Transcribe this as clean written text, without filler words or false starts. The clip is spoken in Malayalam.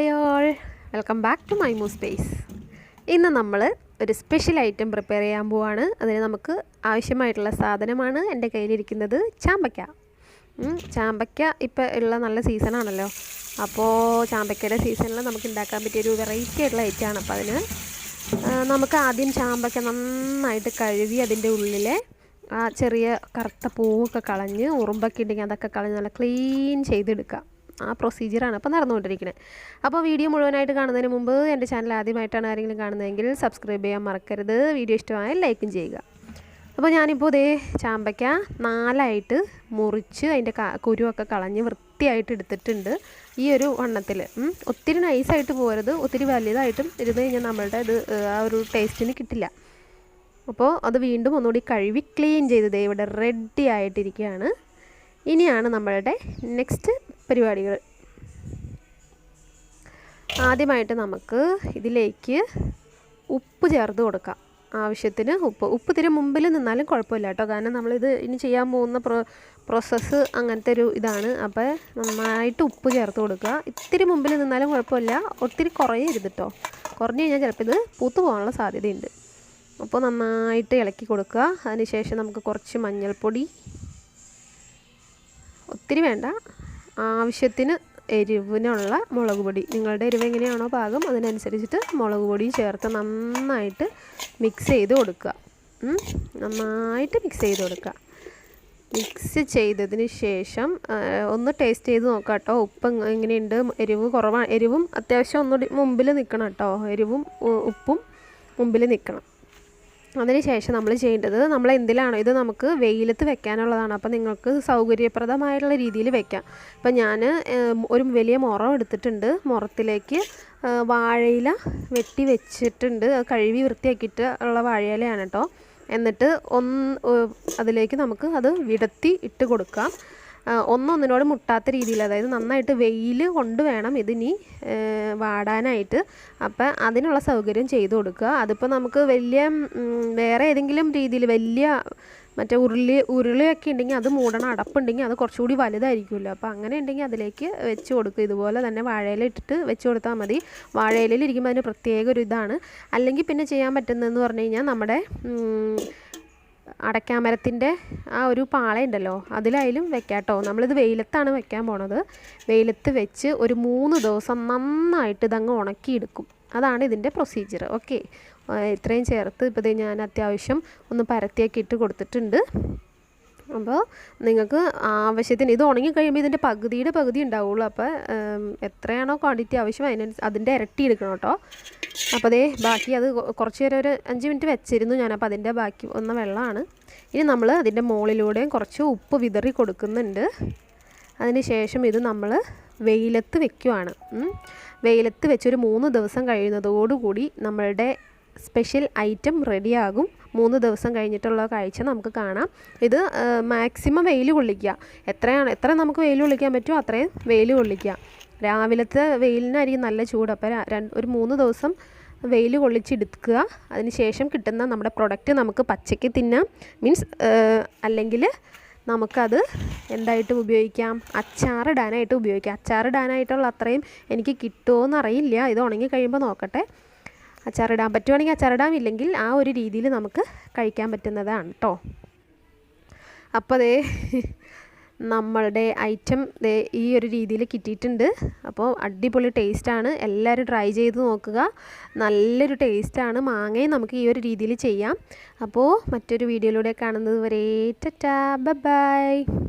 Hey all, welcome back to my space. ഇന്ന് നമ്മൾ ഒരു സ്പെഷ്യൽ ഐറ്റം പ്രിപ്പയർ ചെയ്യാൻ പോവാണ്. അതിന് നമുക്ക് ആവശ്യമായിട്ടുള്ള സാധനമാണ് എൻ്റെ കയ്യിലിരിക്കുന്നത് ചാമ്പക്ക. ചാമ്പക്ക ഇപ്പോൾ ഉള്ള നല്ല സീസണാണല്ലോ. അപ്പോൾ ചാമ്പക്കയുടെ സീസണിൽ നമുക്ക് ഉണ്ടാക്കാൻ പറ്റിയൊരു വെറൈറ്റി ആയിട്ടുള്ള ഐറ്റമാണ്. അപ്പോൾ അതിന് നമുക്ക് ആദ്യം ചാമ്പക്ക നന്നായിട്ട് കഴുകി അതിൻ്റെ ഉള്ളിലെ ആ ചെറിയ കറുത്ത പൂവൊക്കെ കളഞ്ഞ് ഉറുമ്പൊക്കെ ഉണ്ടെങ്കിൽ അതൊക്കെ കളഞ്ഞ് നല്ല ക്ലീൻ ചെയ്തെടുക്കാം. ആ പ്രൊസീജിയറാണ് അപ്പോൾ നടന്നുകൊണ്ടിരിക്കുന്നത്. അപ്പോൾ വീഡിയോ മുഴുവനായിട്ട് കാണുന്നതിന് മുമ്പ് എൻ്റെ ചാനൽ ആദ്യമായിട്ടാണ് ആരെങ്കിലും കാണുന്നതെങ്കിൽ സബ്സ്ക്രൈബ് ചെയ്യാൻ മറക്കരുത്. വീഡിയോ ഇഷ്ടമായാൽ ലൈക്കും ചെയ്യുക. അപ്പോൾ ഞാനിപ്പോൾ ഇതേ ചാമ്പയ്ക്ക 4ആയിട്ട് മുറിച്ച് അതിൻ്റെ കുരുവൊക്കെ കളഞ്ഞ് വൃത്തിയായിട്ട് എടുത്തിട്ടുണ്ട്. ഈ ഒരു വണ്ണത്തിൽ ഒത്തിരി നൈസായിട്ട് പോകരുത്, ഒത്തിരി വലുതായിട്ടും ഇരുന്ന് കഴിഞ്ഞാൽ നമ്മളുടെ ഇത് ആ ഒരു ടേസ്റ്റിന് കിട്ടില്ല. അപ്പോൾ അത് വീണ്ടും ഒന്നുകൂടി കഴുകി ക്ലീൻ ചെയ്തത് ഇവിടെ റെഡി ആയിട്ടിരിക്കുകയാണ്. ഇനിയാണ് നമ്മളുടെ നെക്സ്റ്റ് പരിപാടികൾ. ആദ്യമായിട്ട് നമുക്ക് ഇതിലേക്ക് ഉപ്പ് ചേർത്ത് കൊടുക്കാം. ആവശ്യത്തിന് ഉപ്പ് ഇത്തിരി മുമ്പിൽ നിന്നാലും കുഴപ്പമില്ല കേട്ടോ. കാരണം നമ്മളിത് ഇനി ചെയ്യാൻ പോകുന്ന പ്രോസസ്സ് അങ്ങനത്തെ ഒരു ഇതാണ്. അപ്പോൾ നന്നായിട്ട് ഉപ്പ് ചേർത്ത് കൊടുക്കുക. ഇത്തിരി മുമ്പിൽ നിന്നാലും കുഴപ്പമില്ല, ഒത്തിരി കുറയരുത് കേട്ടോ. കുറഞ്ഞു കഴിഞ്ഞാൽ ചിലപ്പോൾ ഇത് പൂത്തു പോകാനുള്ള സാധ്യതയുണ്ട്. അപ്പോൾ നന്നായിട്ട് ഇളക്കി കൊടുക്കുക. അതിനുശേഷം നമുക്ക് കുറച്ച് മഞ്ഞൾപ്പൊടി, ഒത്തിരി വേണ്ട, ആവശ്യത്തിന് എരിവിനുള്ള മുളക് പൊടി, നിങ്ങളുടെ എരിവ് എങ്ങനെയാണോ പാകം അതിനനുസരിച്ചിട്ട് മുളക് പൊടിയും ചേർത്ത് നന്നായിട്ട് മിക്സ് ചെയ്ത് കൊടുക്കുക. നന്നായിട്ട് മിക്സ് ചെയ്ത് കൊടുക്കുക. മിക്സ് ചെയ്തതിന് ശേഷം ഒന്ന് ടേസ്റ്റ് ചെയ്ത് നോക്കാം കേട്ടോ. ഉപ്പ് എങ്ങനെയുണ്ട്, എരിവ് കുറവാണ്. എരിവും അത്യാവശ്യം ഒന്നുകൂടി മുമ്പിൽ നിൽക്കണം കേട്ടോ. എരിവും ഉപ്പും മുമ്പിൽ നിൽക്കണം. അതിനുശേഷം നമ്മൾ ചെയ്യേണ്ടത്, നമ്മൾ എന്തിലാണോ ഇത് നമുക്ക് വെയിലത്ത് വെക്കാനുള്ളതാണ്. അപ്പോൾ നിങ്ങൾക്ക് സൗകര്യപ്രദമായിട്ടുള്ള രീതിയിൽ വെക്കാം. ഇപ്പം ഞാൻ ഒരു വലിയ മുറം എടുത്തിട്ടുണ്ട്. മുറത്തിലേക്ക് വാഴയില വെട്ടി വെച്ചിട്ടുണ്ട്. കഴുകി വൃത്തിയാക്കിയിട്ട് ഉള്ള വാഴയിലയാണ് കേട്ടോ. എന്നിട്ട് അതിലേക്ക് നമുക്ക് അത് വിടത്തി ഇട്ട് കൊടുക്കാം. ഒന്നൊന്നിനോട് മുട്ടാത്ത രീതിയിൽ, അതായത് നന്നായിട്ട് വെയിൽ കൊണ്ട് വേണം ഇതിനി വാടാനായിട്ട്. അപ്പം അതിനുള്ള സൗകര്യം ചെയ്ത് കൊടുക്കുക. അതിപ്പോൾ നമുക്ക് വേറെ ഏതെങ്കിലും രീതിയിൽ വലിയ മറ്റേ ഉരുളിയൊക്കെ ഉണ്ടെങ്കിൽ അത് മൂടണം, അടപ്പുണ്ടെങ്കിൽ അത് കുറച്ചുകൂടി വലുതായിരിക്കുമല്ലോ. അപ്പോൾ അങ്ങനെ ഉണ്ടെങ്കിൽ അതിലേക്ക് വെച്ച് കൊടുക്കുക. ഇതുപോലെ തന്നെ വാഴയില ഇട്ടിട്ട് വെച്ച് കൊടുത്താൽ മതി. വാഴയിലയിൽ ഇരിക്കുമ്പോൾ അതിന് പ്രത്യേക ഒരു ഇതാണ്. അല്ലെങ്കിൽ പിന്നെ ചെയ്യാൻ പറ്റുന്നതെന്ന് പറഞ്ഞു കഴിഞ്ഞാൽ നമ്മുടെ അടയ്ക്കാമരത്തിൻ്റെ ആ ഒരു പാളയുണ്ടല്ലോ, അതിലായാലും വെക്കാം കേട്ടോ. നമ്മളിത് വെയിലത്താണ് വെക്കാൻ പോണത്. വെയിലത്ത് വെച്ച് ഒരു 3 ദിവസം നന്നായിട്ട് ഇതങ്ങ് ഉണക്കിയെടുക്കും. അതാണ് ഇതിൻ്റെ പ്രൊസീജിയർ. ഓക്കെ, ഇത്രയും ചേർത്ത് ഇപ്പോൾ ഞാൻ അത്യാവശ്യം ഒന്ന് പരത്തിയൊക്കെ ഇട്ട് കൊടുത്തിട്ടുണ്ട്. അപ്പോൾ നിങ്ങൾക്ക് ആവശ്യത്തിന് ഇത് ഉണങ്ങി കഴിയുമ്പോൾ ഇതിൻ്റെ പകുതിയുടെ പകുതി ഉണ്ടാവുള്ളൂ. അപ്പോൾ എത്രയാണോ ക്വാണ്ടിറ്റി ആവശ്യം അതിൻ്റെ ഇരട്ടി എടുക്കണം കേട്ടോ. അപ്പോൾ അതേ ബാക്കി അത് കുറച്ച് നേരം ഒരു 5 മിനിറ്റ് വെച്ചിരുന്നു ഞാൻ. അപ്പോൾ അതിൻ്റെ ബാക്കി വന്ന വെള്ളമാണ്. ഇനി നമ്മൾ അതിൻ്റെ മുകളിലൂടെയും കുറച്ച് ഉപ്പ് വിതറി കൊടുക്കുന്നുണ്ട്. അതിന് ശേഷം ഇത് നമ്മൾ വെയിലത്ത് വെക്കുവാണ്. വെയിലത്ത് വെച്ചൊരു 3 ദിവസം കഴിയുന്നതോടുകൂടി നമ്മളുടെ സ്പെഷ്യൽ ഐറ്റം റെഡിയാകും. 3 ദിവസം കഴിഞ്ഞിട്ടുള്ള കാഴ്ച നമുക്ക് കാണാം. ഇത് മാക്സിമം വെയിൽ കൊള്ളിക്കുക. എത്ര നമുക്ക് വെയിൽ കൊള്ളിക്കാൻ പറ്റുമോ അത്രയും വെയിൽ കൊള്ളിക്കുക. രാവിലത്തെ വെയിലിനായിരിക്കും നല്ല ചൂട്. അപ്പോൾ ഒരു 3 ദിവസം വെയിൽ കൊള്ളിച്ചെടുക്കുക. അതിന് ശേഷം കിട്ടുന്ന നമ്മുടെ പ്രൊഡക്റ്റ് നമുക്ക് പച്ചയ്ക്ക് തിന്നാം. മീൻസ് അല്ലെങ്കിൽ നമുക്കത് എന്തായിട്ട് ഉപയോഗിക്കാം, അച്ചാറിടാനായിട്ട് ഉപയോഗിക്കാം. അച്ചാറിടാനായിട്ടുള്ള അത്രയും എനിക്ക് കിട്ടുമോ എന്നറിയില്ല. ഇത് ഉണങ്ങി കഴിയുമ്പോൾ നോക്കട്ടെ. അച്ചാറിടാൻ പറ്റുവാണെങ്കിൽ അച്ചാറിടാം, ഇല്ലെങ്കിൽ ആ ഒരു രീതിയിൽ നമുക്ക് കഴിക്കാൻ പറ്റുന്നതാണ് കേട്ടോ. അപ്പോൾ അതേ നമ്മളുടെ ഐറ്റം ഈ ഒരു രീതിയിൽ കിട്ടിയിട്ടുണ്ട്. അപ്പോൾ അടിപൊളി ടേസ്റ്റാണ്. എല്ലാവരും ട്രൈ ചെയ്ത് നോക്കുക. നല്ലൊരു ടേസ്റ്റാണ്. മാങ്ങയും നമുക്ക് ഈ ഒരു രീതിയിൽ ചെയ്യാം. അപ്പോൾ മറ്റൊരു വീഡിയോയിലൂടെ കാണുന്നത് വരെ ടാറ്റാ, ബൈ ബൈ.